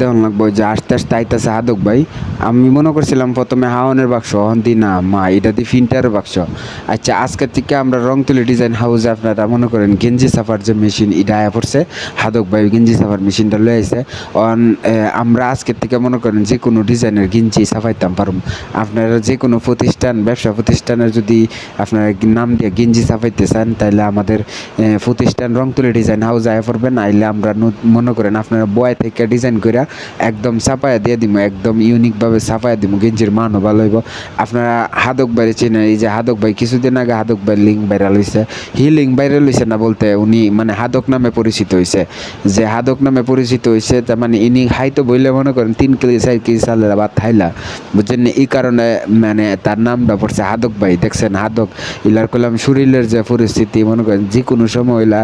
দেওয়ান লাগবো, যে আস্তে আস্তে আইতাছে হাদক ভাই। আমি মনে করছিলাম প্রথমে হাওয়ানের বাক্স, দি না মা এটা দিয়ে ফিন্টারের বাক্স। আচ্ছা আজকের থেকে আমরা রংতুলি ডিজাইন হাউসে আপনারা মনে করেন গেঞ্জি সাফার যে মেশিন এটা আয়া পড়ছে, হাদক ভাই গেঞ্জি সাফার মেশিনটা লয়ে আইছে। আমরা আজকের থেকে মনে করেন যে কোনো ডিজাইনের গেঞ্জি সাফাইতাম পারুম। আপনারা যে কোনো প্রতিষ্ঠান, ব্যবসা প্রতিষ্ঠানের যদি আপনারা নাম দিয়ে গেঞ্জি সাফাইতে চান, তাহলে আমাদের প্রতিষ্ঠান রংতুলি ডিজাইন হাউস আয়া পড়বেন। আইলে আমরা মনে করেন আপনারা বয় থেকে ডিজাইন করে একদম ছাপায়া দিয়ে দিব, একদম ইউনিকভাবে ছাপায়া দিব, গেঞ্জির মানও ভালো হইব। আপনারা হাদক ভাইরে চেনেন, এই যে হাদক ভাই কিছুদিন আগে হাদক ভাই লিঙ্ক ভাইরাল হয়েছে। লিঙ্ক ভাইরাল হয়েছে না বলতে উনি মানে হাদক নামে পরিচিত হয়েছে, যে হাদক নামে পরিচিত হয়েছে, তার মানে ইনি হাইতো বইলে মনে করেন 3 কেজি 4 কেজি চালের ভাত খাইলা, বুঝছেন। এই কারণে মানে তার নামটা পড়ছে হাদক ভাই। দেখছেন হাদক ইলার করলাম শরীরের যে পরিস্থিতি মনে করেন যে কোনো সময় হইলা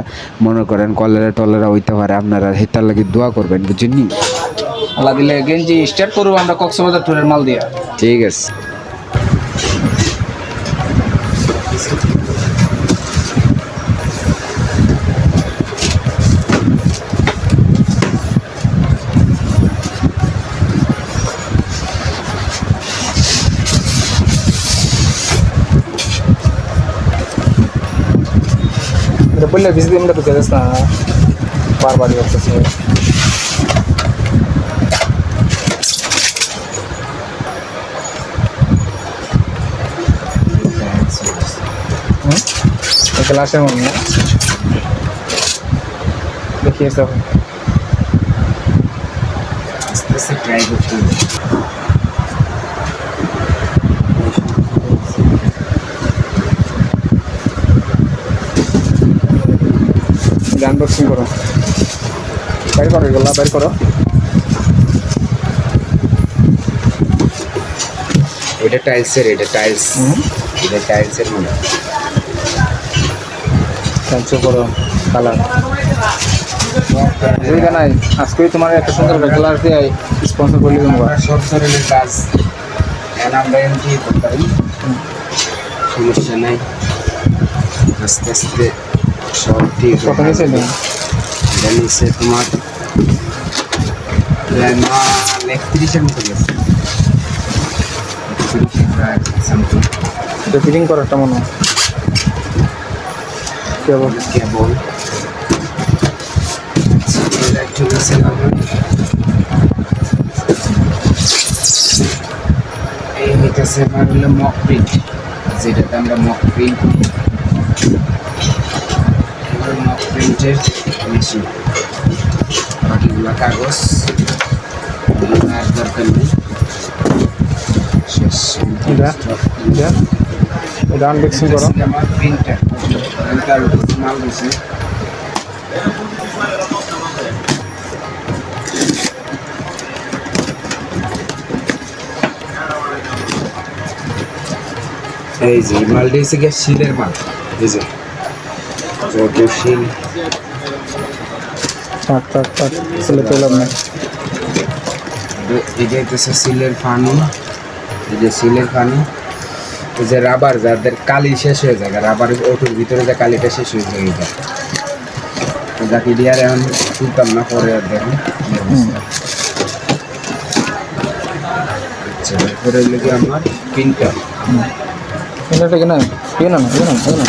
মনে করেন কলেরা টলেরা হইতে পারে, আপনারা হেতার লাগে দোয়া করবেন, বুঝছেন নি। আল্লাহ দিলে গেঞ্জি স্টার্ট করবো আমরা কক্সবাজার ট্যুরের মাল দিয়া। ঠিক আছে। এটা বললে বিশ দিন ঢুকে যাস না, বারবারই করতেছে। ক্লাসের মনে না দেখিয়েছে আস্তে আস্তে ট্রাই করতে হবে। আনবক্সিং করো, বাইর করো এগুলো, বাইর করো। এটা টাইলসের, এটা টাইলস, এটা টাইলসের মনে ক্যান্সেল করো কালার বুঝবে নাই। আজকে তোমার একটা সুন্দর কালার দিয়ে স্পন্সর করলে সব ধরনের কাজ আমরা এমনি করতে পারি, সমস্যা নাই। আস্তে আস্তে সব ঠিক কত নিয়েছে এটা নিচ্ছে তোমার 31-এর মতো গেছে, ফিটিং করাটা মনে হয় কেবল কেবল এই হইতেছে আমার হলো মক প্রিন্ট, যেটাতে আমরা মক প্রিন্ট, মক প্রিন্টের মেশিন। বাকিগুলো কাগজ আর দরকার নেই, শেষ। এটা আনবক্সিং করো। আমার প্রিন্টার মাল দিছে, এই যে মালটা হচ্ছে গিয়ে শিলের মাল, এই যে শিল। থাক থাক থাক ছেলে পেলাম না। এটা হচ্ছে সিলের পানি, এই যে সিলের পানি। এই যে রাবার, যাদের কালি শেষ হয়ে যায়, রাবারের ওটুর ভিতরে যে কালিটা শেষ হয়ে যায়, এটা যাকে দিয়ে আর এখন তুলতাম না, পরে আর দেখুন। আচ্ছা এরপরে লেগে আমার প্রিন্টার, এটা কি না ইয়ে না ইয়ে না ইয়ে না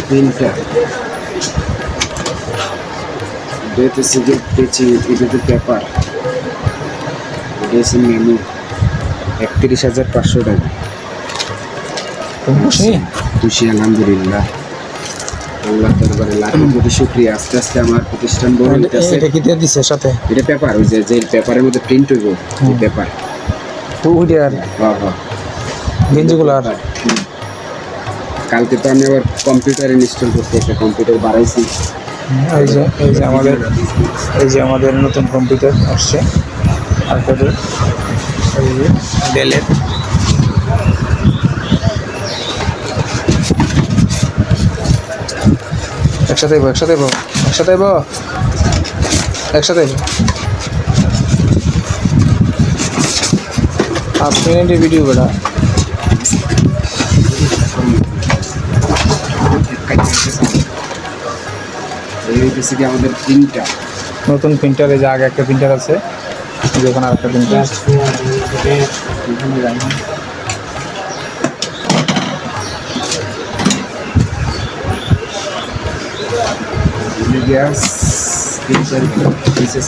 প্রিন্টার এটা সিগারেট পেয়েছি, এটাতে পেপার, এটা হচ্ছে মেনু, 31,500 টাকা। খুশি আলহামদুলিল্লাহ, আল্লাহ দরবারে লাখ কোটি শুকরিয়া। আস্তে আস্তে আমার প্রতিষ্ঠান বড় হইতেছে। এটা কি দিয়ে দিছে সাথে? এটা পেপার, ওই যে পেপারের মধ্যে প্রিন্ট হইব, পেপার ওইটার গেঞ্জিগুলো। আর কালকে তো আমি আবার কম্পিউটার ইনস্টল করতে, একটা কম্পিউটার বাড়াইছি। এই যে আমাদের নতুন কম্পিউটার আসছে, আর্কেডের, এই যে ডেলের। একসাথে আইবো, একসাথে আইবো, একসাথে আইবো, একসাথে আইবো। 5 মিনিটের ভিডিও বেটা। এই হইতেছে কি আমাদের প্রিন্টার। নতুন প্রিন্টারে যে আগে একটা প্রিন্টার আছে, যখন আর একটা প্রিন্টার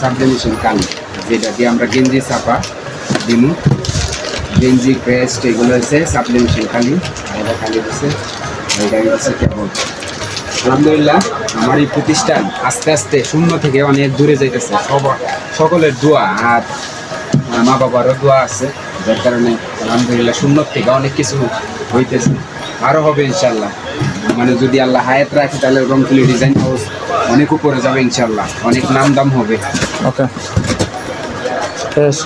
সাবলিমেশন কালি, যেটা দিয়ে আমরা গেঞ্জি ছাপা দিমু, গেঞ্জি পেস্ট এগুলো হচ্ছে সাবলিমেশন কালি। আর এটা কালি হচ্ছে, এটা হচ্ছে কেবল। আলহামদুলিল্লাহ আমার এই প্রতিষ্ঠান আস্তে আস্তে শূন্য থেকে অনেক দূরে যাইতেছে। সকলের দোয়া আর মা বাবারও দোয়া আছে, যার কারণে আলহামদুলিল্লাহ শূন্য থেকে অনেক কিছু হইতেছে, আরও হবে ইনশাল্লাহ। মানে যদি আল্লাহ হায়াত রাখে তাহলে রংতুলি ডিজাইন হাউস অনেক উপরে যাবে ইনশাল্লাহ, অনেক নাম দাম হবে। ওকে শেষ।